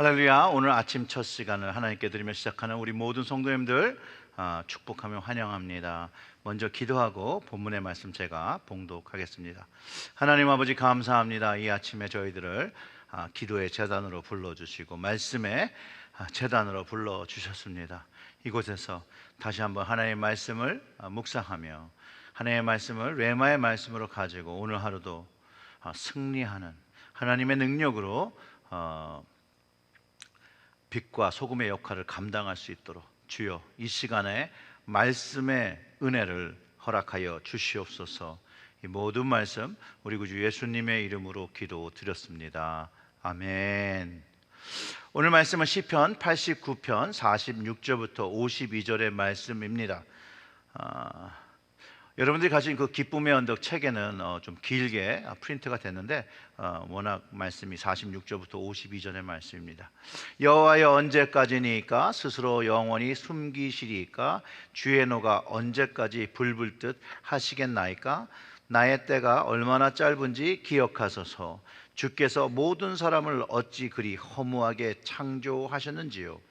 할렐루야. 오늘 아침 첫 시간을 하나님께 드리며 시작하는 우리 모든 성도님들 축복하며 환영합니다. 먼저 기도하고 본문의 말씀 제가 봉독하겠습니다. 하나님 아버지 감사합니다. 이 아침에 저희들을 기도의 제단으로 불러주시고 말씀의 제단으로 불러주셨습니다. 이곳에서 다시 한번 하나님의 말씀을 묵상하며 하나님의 말씀을 레마의 말씀으로 가지고 오늘 하루도 승리하는 하나님의 능력으로 빛과 소금의 역할을 감당할 수 있도록 주여 이 시간에 말씀의 은혜를 허락하여 주시옵소서. 이 모든 말씀 우리 구주 예수님의 이름으로 기도드렸습니다. 아멘. 오늘 말씀은 시편 89편 46절부터 52절의 말씀입니다. 여러분들이 가진 그 기쁨의 언덕 책에는 좀 길게 프린트가 됐는데 워낙 말씀이 46절부터 52절의 말씀입니다. 여호와여 언제까지니까 스스로 영원히 숨기시리까 주의 노가 언제까지 불불 듯 하시겠나이까 나의 때가 얼마나 짧은지 기억하소서. 주께서 모든 사람을 어찌 그리 허무하게 창조하셨는지요.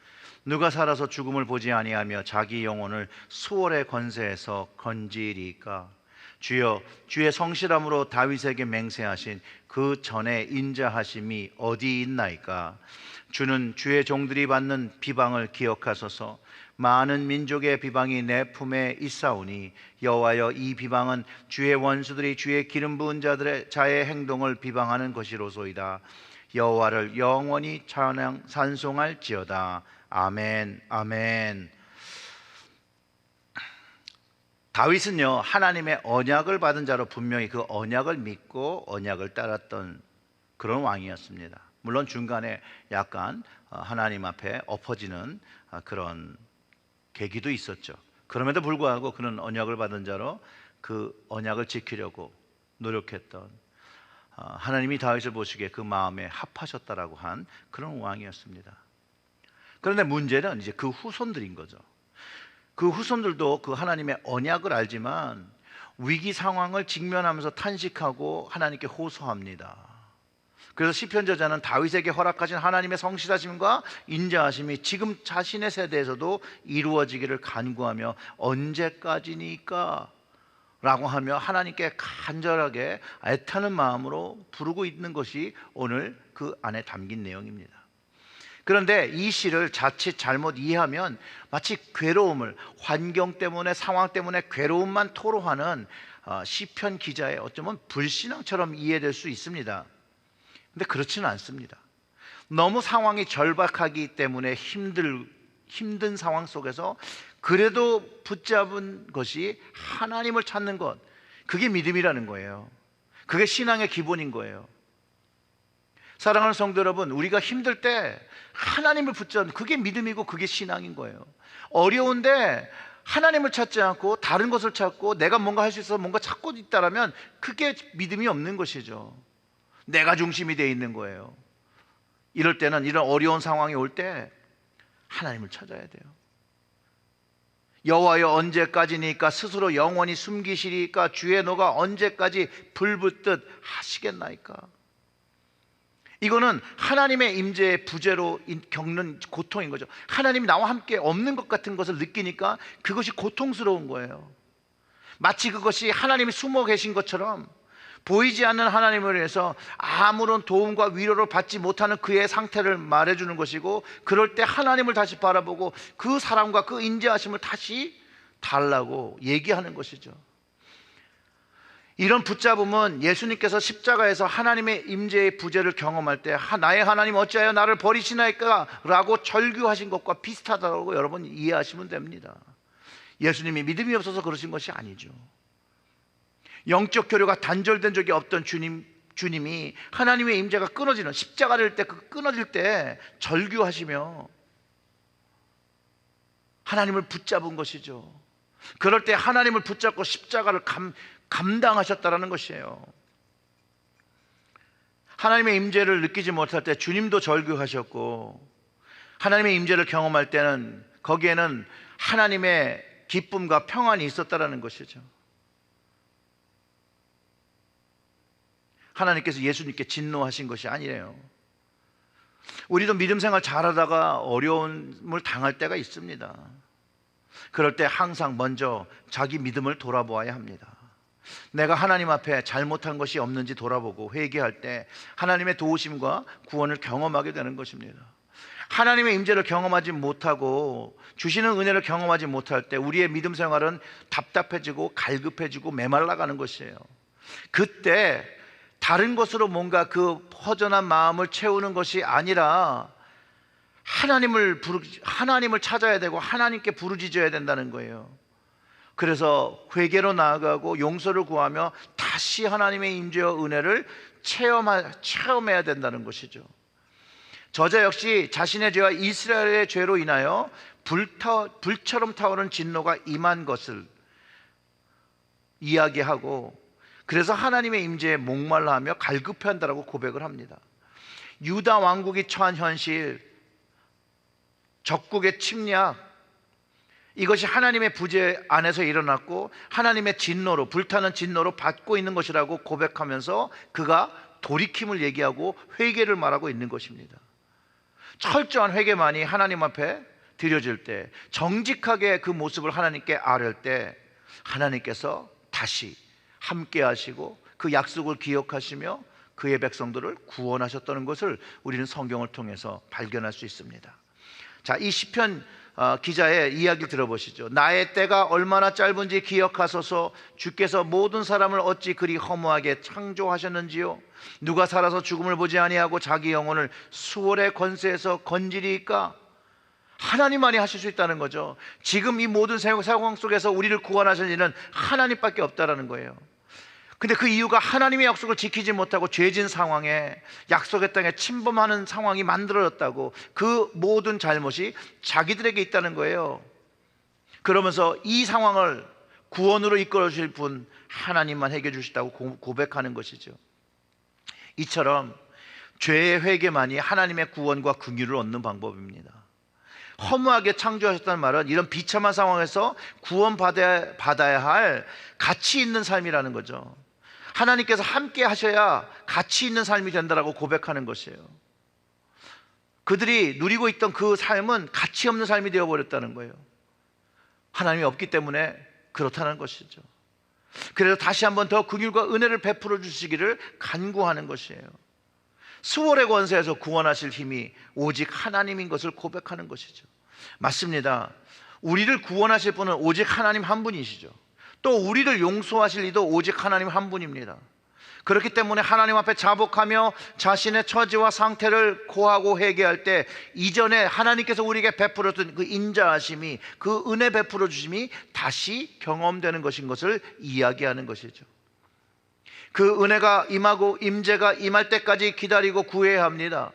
누가 살아서 죽음을 보지 아니하며 자기 영혼을 수월의 권세에서 건지리까. 주여 주의 성실함으로 다윗에게 맹세하신 그 전에 인자하심이 어디 있나이까. 주는 주의 종들이 받는 비방을 기억하소서. 많은 민족의 비방이 내 품에 있사오니 여호와여 이 비방은 주의 원수들이 주의 기름 부은 자의 행동을 비방하는 것이로소이다. 여호와를 영원히 찬송할지어다. 아멘. 아멘. 다윗은요 하나님의 언약을 받은 자로 분명히 그 언약을 믿고 언약을 따랐던 그런 왕이었습니다. 물론 중간에 약간 하나님 앞에 엎어지는 그런 계기도 있었죠. 그럼에도 불구하고 그는 언약을 받은 자로 그 언약을 지키려고 노력했던 하나님이 다윗을 보시기에 그 마음에 합하셨다라고 한 그런 왕이었습니다. 그런데 문제는 이제 그 후손들인 거죠. 그 후손들도 그 하나님의 언약을 알지만 위기 상황을 직면하면서 탄식하고 하나님께 호소합니다. 그래서 시편 저자는 다윗에게 허락하신 하나님의 성실하심과 인자하심이 지금 자신의 세대에서도 이루어지기를 간구하며 언제까지니까 라고 하며 하나님께 간절하게 애타는 마음으로 부르고 있는 것이 오늘 그 안에 담긴 내용입니다. 그런데 이 시를 자칫 잘못 이해하면 마치 괴로움을, 환경 때문에 상황 때문에 괴로움만 토로하는 시편 기자의 어쩌면 불신앙처럼 이해될 수 있습니다. 근데 그렇지는 않습니다. 너무 상황이 절박하기 때문에 힘든 상황 속에서 그래도 붙잡은 것이 하나님을 찾는 것, 그게 믿음이라는 거예요. 그게 신앙의 기본인 거예요. 사랑하는 성도 여러분, 우리가 힘들 때 하나님을 붙잡는 그게 믿음이고 그게 신앙인 거예요. 어려운데 하나님을 찾지 않고 다른 것을 찾고 내가 뭔가 할 수 있어서 뭔가 찾고 있다라면 그게 믿음이 없는 것이죠. 내가 중심이 되어 있는 거예요. 이럴 때는, 이런 어려운 상황이 올 때 하나님을 찾아야 돼요. 여호와여 언제까지니까 스스로 영원히 숨기시리까 주의 노가 언제까지 불붙듯 하시겠나이까. 이거는 하나님의 임재의 부재로 겪는 고통인 거죠. 하나님이 나와 함께 없는 것 같은 것을 느끼니까 그것이 고통스러운 거예요. 마치 그것이 하나님이 숨어 계신 것처럼 보이지 않는 하나님을 위해서 아무런 도움과 위로를 받지 못하는 그의 상태를 말해주는 것이고, 그럴 때 하나님을 다시 바라보고 그 사랑과 그 인자하심을 다시 달라고 얘기하는 것이죠. 이런 붙잡음은 예수님께서 십자가에서 하나님의 임재의 부재를 경험할 때 나의 하나님 어찌하여 나를 버리시나이까 라고 절규하신 것과 비슷하다고 여러분 이해하시면 됩니다. 예수님이 믿음이 없어서 그러신 것이 아니죠. 영적 교류가 단절된 적이 없던 주님이 하나님의 임재가 끊어지는, 십자가를 때 그 끊어질 때 절규하시며 하나님을 붙잡은 것이죠. 그럴 때 하나님을 붙잡고 십자가를 감당하셨다라는 것이에요. 하나님의 임재를 느끼지 못할 때 주님도 절규하셨고, 하나님의 임재를 경험할 때는 거기에는 하나님의 기쁨과 평안이 있었다라는 것이죠. 하나님께서 예수님께 진노하신 것이 아니래요. 우리도 믿음 생활 잘하다가 어려움을 당할 때가 있습니다. 그럴 때 항상 먼저 자기 믿음을 돌아보아야 합니다. 내가 하나님 앞에 잘못한 것이 없는지 돌아보고 회개할 때 하나님의 도우심과 구원을 경험하게 되는 것입니다. 하나님의 임재를 경험하지 못하고 주시는 은혜를 경험하지 못할 때 우리의 믿음 생활은 답답해지고 갈급해지고 메말라가는 것이에요. 그때 다른 것으로 뭔가 그 허전한 마음을 채우는 것이 아니라 하나님을 찾아야 되고 하나님께 부르짖어야 된다는 거예요. 그래서 회개로 나아가고 용서를 구하며 다시 하나님의 임재와 은혜를 체험해야 된다는 것이죠. 저자 역시 자신의 죄와 이스라엘의 죄로 인하여 불처럼 타오르는 진노가 임한 것을 이야기하고, 그래서 하나님의 임재에 목말라하며 갈급해한다라고 고백을 합니다. 유다 왕국이 처한 현실, 적국의 침략, 이것이 하나님의 부재 안에서 일어났고 하나님의 진노로, 불타는 진노로 받고 있는 것이라고 고백하면서 그가 돌이킴을 얘기하고 회개를 말하고 있는 것입니다. 철저한 회개만이 하나님 앞에 드려질 때, 정직하게 그 모습을 하나님께 아뢰을 때 하나님께서 다시 함께 하시고 그 약속을 기억하시며 그의 백성들을 구원하셨다는 것을 우리는 성경을 통해서 발견할 수 있습니다. 자, 이 시편 기자의 이야기 들어보시죠. 나의 때가 얼마나 짧은지 기억하소서. 주께서 모든 사람을 어찌 그리 허무하게 창조하셨는지요. 누가 살아서 죽음을 보지 아니하고 자기 영혼을 수월의 권세에서 건지리이까. 하나님만이 하실 수 있다는 거죠. 지금 이 모든 상황 속에서 우리를 구원하실 일은 하나님밖에 없다라는 거예요. 근데 그 이유가 하나님의 약속을 지키지 못하고 죄진 상황에, 약속의 땅에 침범하는 상황이 만들어졌다고. 그 모든 잘못이 자기들에게 있다는 거예요. 그러면서 이 상황을 구원으로 이끌어 주실 분 하나님만 해결해 주시다고 고백하는 것이죠. 이처럼 죄의 회개만이 하나님의 구원과 긍휼을 얻는 방법입니다. 허무하게 창조하셨다는 말은 이런 비참한 상황에서 구원받아야 할 가치 있는 삶이라는 거죠. 하나님께서 함께 하셔야 가치 있는 삶이 된다라고 고백하는 것이에요. 그들이 누리고 있던 그 삶은 가치 없는 삶이 되어버렸다는 거예요. 하나님이 없기 때문에 그렇다는 것이죠. 그래서 다시 한번 더 긍휼과 은혜를 베풀어 주시기를 간구하는 것이에요. 수월의 권세에서 구원하실 힘이 오직 하나님인 것을 고백하는 것이죠. 맞습니다. 우리를 구원하실 분은 오직 하나님 한 분이시죠. 또 우리를 용서하실 이도 오직 하나님 한 분입니다. 그렇기 때문에 하나님 앞에 자복하며 자신의 처지와 상태를 고하고 회개할 때 이전에 하나님께서 우리에게 베풀었던 그 인자하심이, 그 은혜 베풀어 주심이 다시 경험되는 것인 것을 이야기하는 것이죠. 그 은혜가 임하고 임재가 임할 때까지 기다리고 구해야 합니다.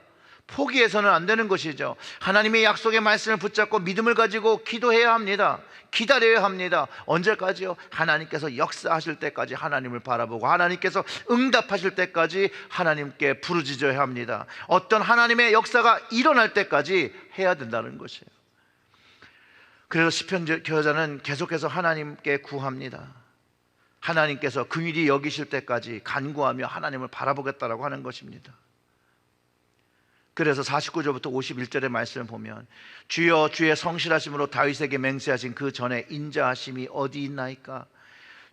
포기해서는 안 되는 것이죠. 하나님의 약속의 말씀을 붙잡고 믿음을 가지고 기도해야 합니다. 기다려야 합니다. 언제까지요? 하나님께서 역사하실 때까지 하나님을 바라보고 하나님께서 응답하실 때까지 하나님께 부르짖어야 합니다. 어떤 하나님의 역사가 일어날 때까지 해야 된다는 것이에요. 그래서 시편 기자는 계속해서 하나님께 구합니다. 하나님께서 긍휼히 여기실 때까지 간구하며 하나님을 바라보겠다라고 하는 것입니다. 그래서 49절부터 51절의 말씀을 보면, 주여 주의 성실하심으로 다윗에게 맹세하신 그 전에 인자하심이 어디 있나이까.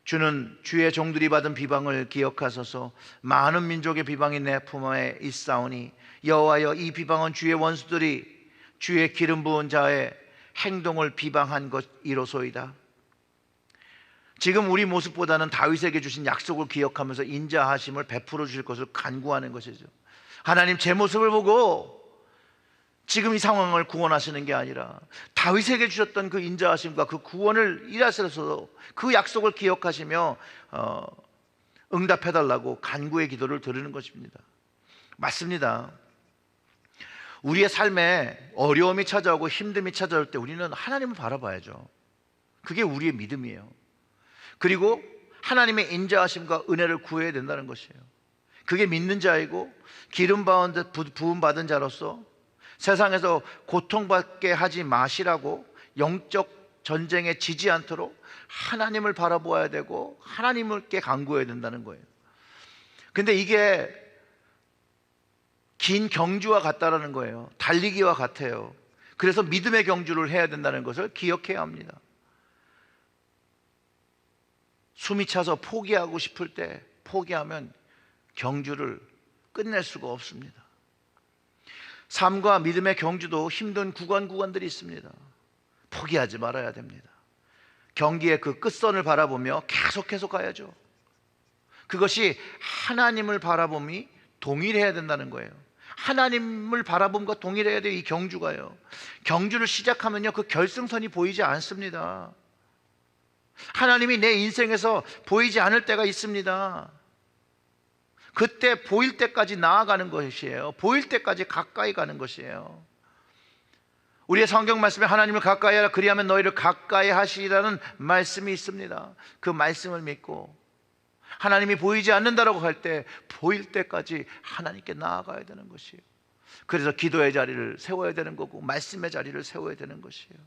주는 주의 종들이 받은 비방을 기억하소서. 많은 민족의 비방이 내 품에 있사오니 여호와여, 이 비방은 주의 원수들이 주의 기름 부은 자의 행동을 비방한 것이로소이다. 지금 우리 모습보다는 다윗에게 주신 약속을 기억하면서 인자하심을 베풀어 주실 것을 간구하는 것이죠. 하나님, 제 모습을 보고 지금 이 상황을 구원하시는 게 아니라 다윗에게 주셨던 그 인자하심과 그 구원을 일하셔서 그 약속을 기억하시며 응답해달라고 간구의 기도를 드리는 것입니다. 맞습니다. 우리의 삶에 어려움이 찾아오고 힘듦이 찾아올 때 우리는 하나님을 바라봐야죠. 그게 우리의 믿음이에요. 그리고 하나님의 인자하심과 은혜를 구해야 된다는 것이에요. 그게 믿는 자이고 기름 부음 받은 자로서 세상에서 고통받게 하지 마시라고 영적 전쟁에 지지 않도록 하나님을 바라보아야 되고 하나님께 간구해야 된다는 거예요. 근데 이게 긴 경주와 같다라는 거예요. 달리기와 같아요. 그래서 믿음의 경주를 해야 된다는 것을 기억해야 합니다. 숨이 차서 포기하고 싶을 때 포기하면 경주를 끝낼 수가 없습니다. 삶과 믿음의 경주도 힘든 구간들이 있습니다. 포기하지 말아야 됩니다. 경기의 그 끝선을 바라보며 계속 가야죠. 그것이 하나님을 바라봄이 동일해야 된다는 거예요. 하나님을 바라봄과 동일해야 돼요. 이 경주가요. 경주를 시작하면요, 그 결승선이 보이지 않습니다. 하나님이 내 인생에서 보이지 않을 때가 있습니다. 그때 보일 때까지 나아가는 것이에요. 보일 때까지 가까이 가는 것이에요. 우리의 성경 말씀에 하나님을 가까이 하라, 그리하면 너희를 가까이 하시리라는 말씀이 있습니다. 그 말씀을 믿고 하나님이 보이지 않는다라고 할 때 보일 때까지 하나님께 나아가야 되는 것이에요. 그래서 기도의 자리를 세워야 되는 거고 말씀의 자리를 세워야 되는 것이에요.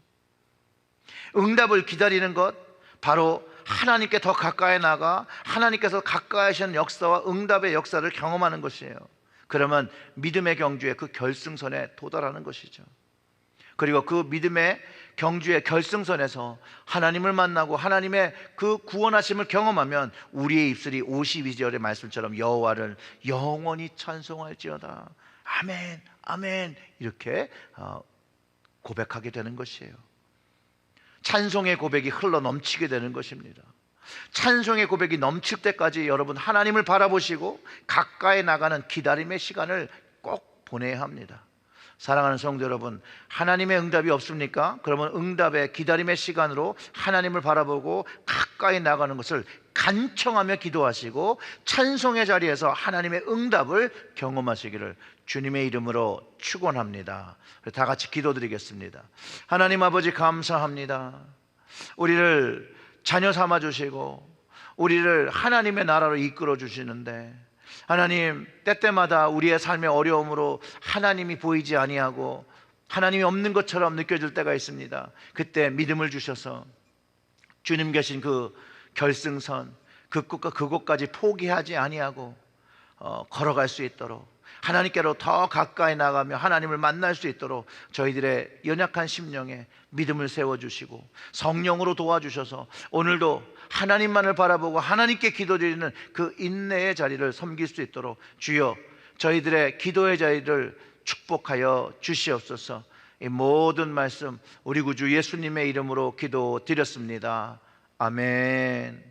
응답을 기다리는 것, 바로 하나님께 더 가까이 나가 하나님께서 가까이 하시는 역사와 응답의 역사를 경험하는 것이에요. 그러면 믿음의 경주의 그 결승선에 도달하는 것이죠. 그리고 그 믿음의 경주의 결승선에서 하나님을 만나고 하나님의 그 구원하심을 경험하면 우리의 입술이 52절의 말씀처럼 여호와를 영원히 찬송할지어다, 아멘 아멘, 이렇게 고백하게 되는 것이에요. 찬송의 고백이 흘러 넘치게 되는 것입니다. 찬송의 고백이 넘칠 때까지 여러분 하나님을 바라보시고 가까이 나가는 기다림의 시간을 꼭 보내야 합니다. 사랑하는 성도 여러분, 하나님의 응답이 없습니까? 그러면 응답의 기다림의 시간으로 하나님을 바라보고 가까이 나가는 것을 간청하며 기도하시고 찬송의 자리에서 하나님의 응답을 경험하시기를 주님의 이름으로 축원합니다. 다 같이 기도드리겠습니다. 하나님 아버지, 감사합니다. 우리를 자녀 삼아 주시고 우리를 하나님의 나라로 이끌어 주시는데, 하나님, 때때마다 우리의 삶의 어려움으로 하나님이 보이지 아니하고 하나님이 없는 것처럼 느껴질 때가 있습니다. 그때 믿음을 주셔서 주님 계신 그 결승선, 그곳까지 포기하지 아니하고 걸어갈 수 있도록, 하나님께로 더 가까이 나가며 하나님을 만날 수 있도록 저희들의 연약한 심령에 믿음을 세워주시고 성령으로 도와주셔서 오늘도 하나님만을 바라보고 하나님께 기도드리는 그 인내의 자리를 섬길 수 있도록 주여 저희들의 기도의 자리를 축복하여 주시옵소서. 이 모든 말씀 우리 구주 예수님의 이름으로 기도드렸습니다. 아멘.